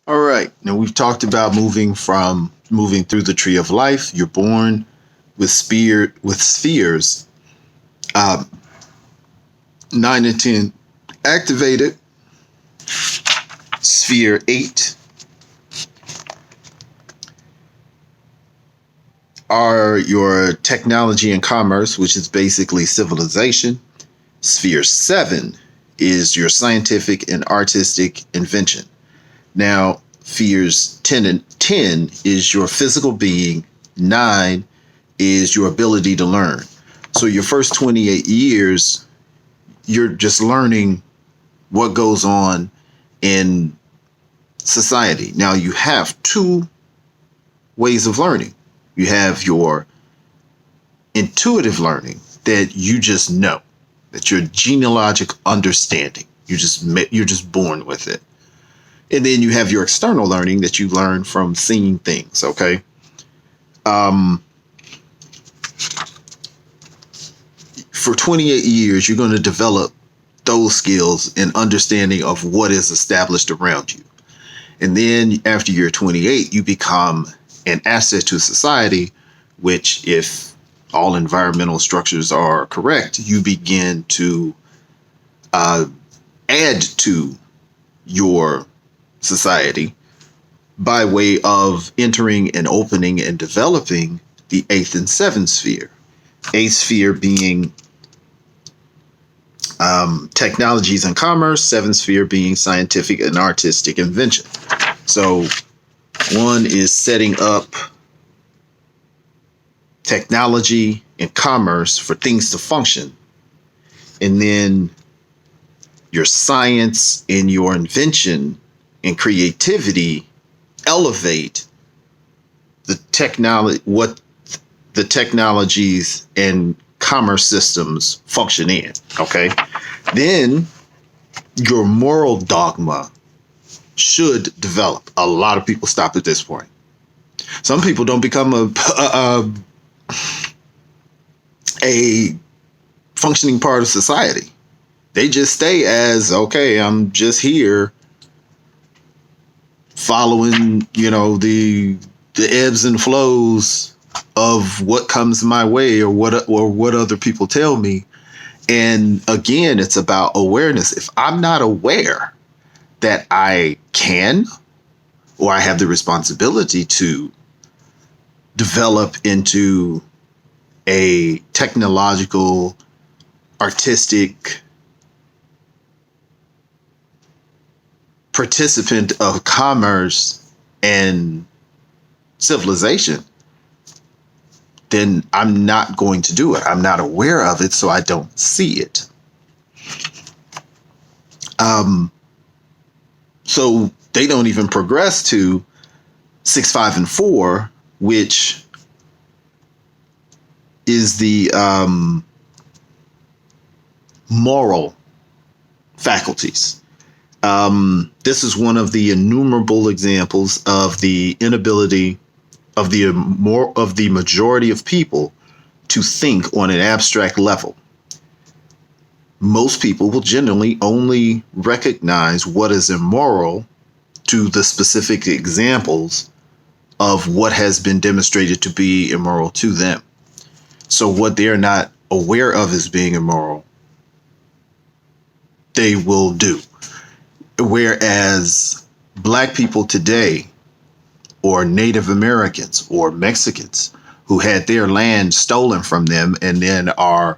All right. Now we've talked about moving through the tree of life. You're born with spheres, um, 9 and 10 activated. Sphere 8 are your technology and commerce, which is basically civilization. Sphere 7 is your scientific and artistic invention. Now, spheres 10 and 10 is your physical being. 9 is your ability to learn. So your first 28 years, you're just learning what goes on in society. Now you have two ways of learning. You have your intuitive learning that you just know, that your genealogic understanding. You're just born with it. And then you have your external learning that you learn from seeing things. Okay. Um, for 28 years, you're going to develop those skills and understanding of what is established around you. And then after you're 28, you become an asset to society, which, if all environmental structures are correct, you begin to uh, add to your society by way of entering and opening and developing the eighth and seventh sphere. Eighth sphere being technologies and commerce, seventh sphere being scientific and artistic invention. So one is setting up technology and commerce for things to function. And then your science and your invention and creativity elevate what the technologies and commerce systems function in. Okay. Then your moral dogma should develop. A lot of people stop at this point. Some people don't become a functioning part of society. They just stay as, okay, I'm just here following, the ebbs and flows of what comes my way or what other people tell me. And again, it's about awareness. If I'm not aware that I can or I have the responsibility to develop into a technological, artistic participant of commerce and civilization, then I'm not going to do it. I'm not aware of it, so I don't see it. So they don't even progress to 6, 5, and 4, which is the moral faculties. This is one of the innumerable examples of the inability of the majority of people to think on an abstract level. Most people will generally only recognize what is immoral to the specific examples of what has been demonstrated to be immoral to them. So what they're not aware of as being immoral, they will do. Whereas Black people today, or Native Americans or Mexicans who had their land stolen from them and then are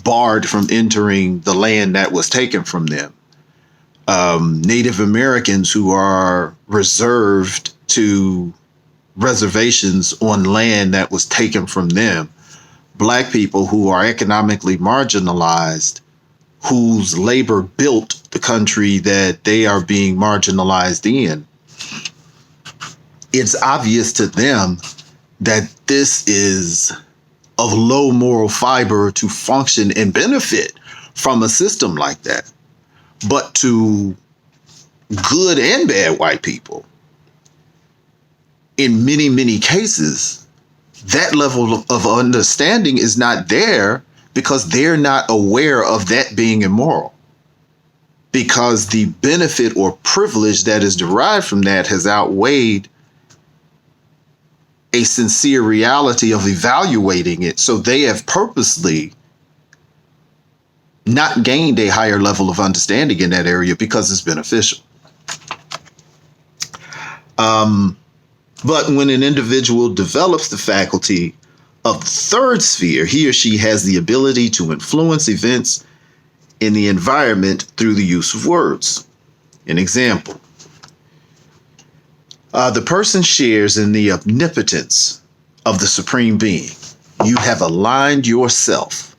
barred from entering the land that was taken from them. Native Americans who are reserved to reservations on land that was taken from them. Black people who are economically marginalized, whose labor built the country that they are being marginalized in. It's obvious to them that this is of low moral fiber to function and benefit from a system like that. But to good and bad white people, in many, many cases, that level of understanding is not there because they're not aware of that being immoral. because the benefit or privilege that is derived from that has outweighed a sincere reality of evaluating it. So they have purposely not gained a higher level of understanding in that area because it's beneficial. But when an individual develops the faculty of the third sphere, he or she has the ability to influence events in the environment through the use of words. An example, the person shares in the omnipotence of the Supreme Being. You have aligned yourself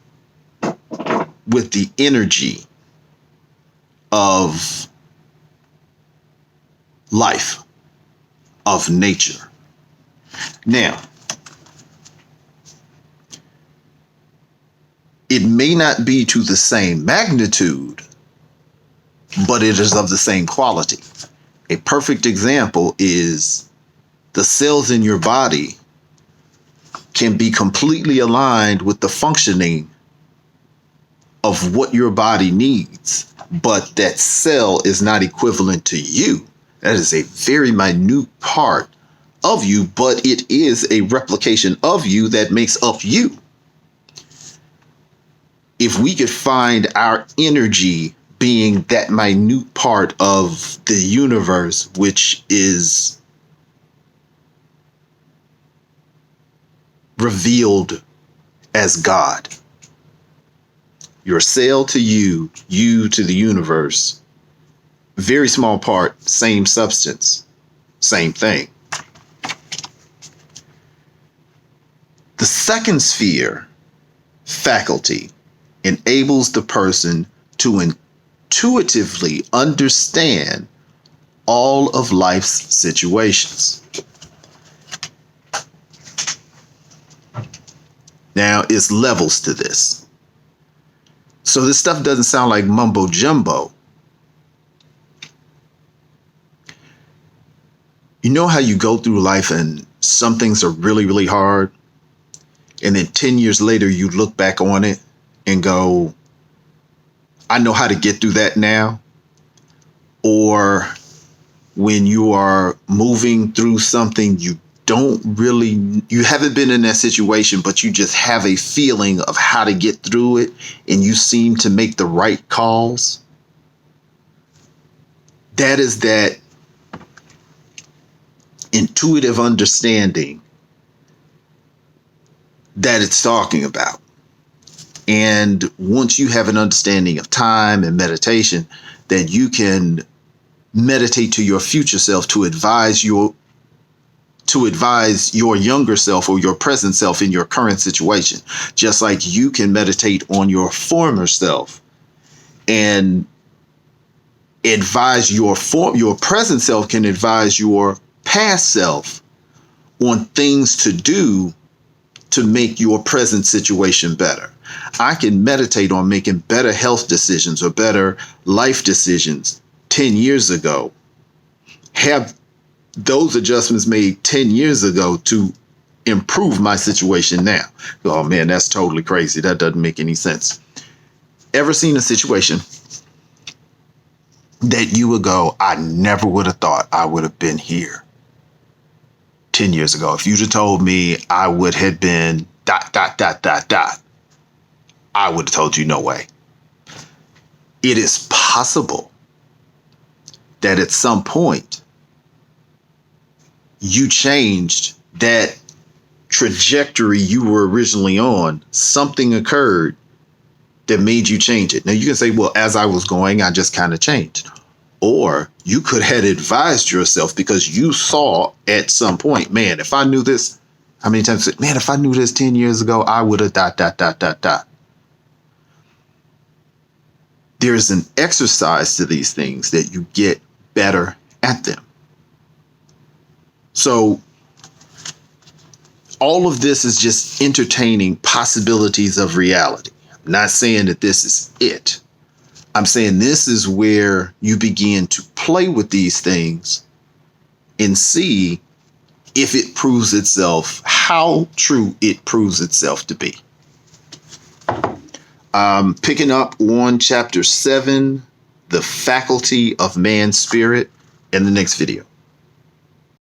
with the energy of life, of nature. Now, it may not be to the same magnitude, but it is of the same quality. A perfect example is the cells in your body can be completely aligned with the functioning of what your body needs, but that cell is not equivalent to you. That is a very minute part of you, but it is a replication of you that makes up you. If we could find our energy being that minute part of the universe, which is revealed as God, your cell to you, you to the universe, very small part, same substance, same thing. The second sphere, faculty, enables the person to intuitively understand all of life's situations. Now, it's levels to this. So this stuff doesn't sound like mumbo jumbo. You know how you go through life and some things are really, really hard, and then 10 years later you look back on it and go, I know how to get through that now? Or when you are moving through something you haven't been in that situation, but you just have a feeling of how to get through it, and you seem to make the right calls. That is that intuitive understanding that it's talking about. And once you have an understanding of time and meditation, that you can meditate to your future self to advise your younger self or your present self in your current situation, just like you can meditate on your former self and advise your present self can advise your past self on things to do to make your present situation better. I can meditate on making better health decisions or better life decisions 10 years ago, have those adjustments made 10 years ago to improve my situation now. Oh man, that's totally crazy. That doesn't make any sense. Ever seen a situation that you would go, I never would have thought I would have been here 10 years ago? If you'd have told me I would have been ... I would have told you no way. It is possible that at some point you changed that trajectory you were originally on. Something occurred that made you change it. Now you can say, well, as I was going, I just kind of changed. Or you could have advised yourself because you saw at some point, man, if I knew this, how many times, man, if I knew this 10 years ago, I would have ... There's an exercise to these things that you get better at them. So all of this is just entertaining possibilities of reality. I'm not saying that this is it. I'm saying this is where you begin to play with these things and see if it proves itself, how true it proves itself to be. Picking up on chapter 7, the faculty of man's spirit in the next video.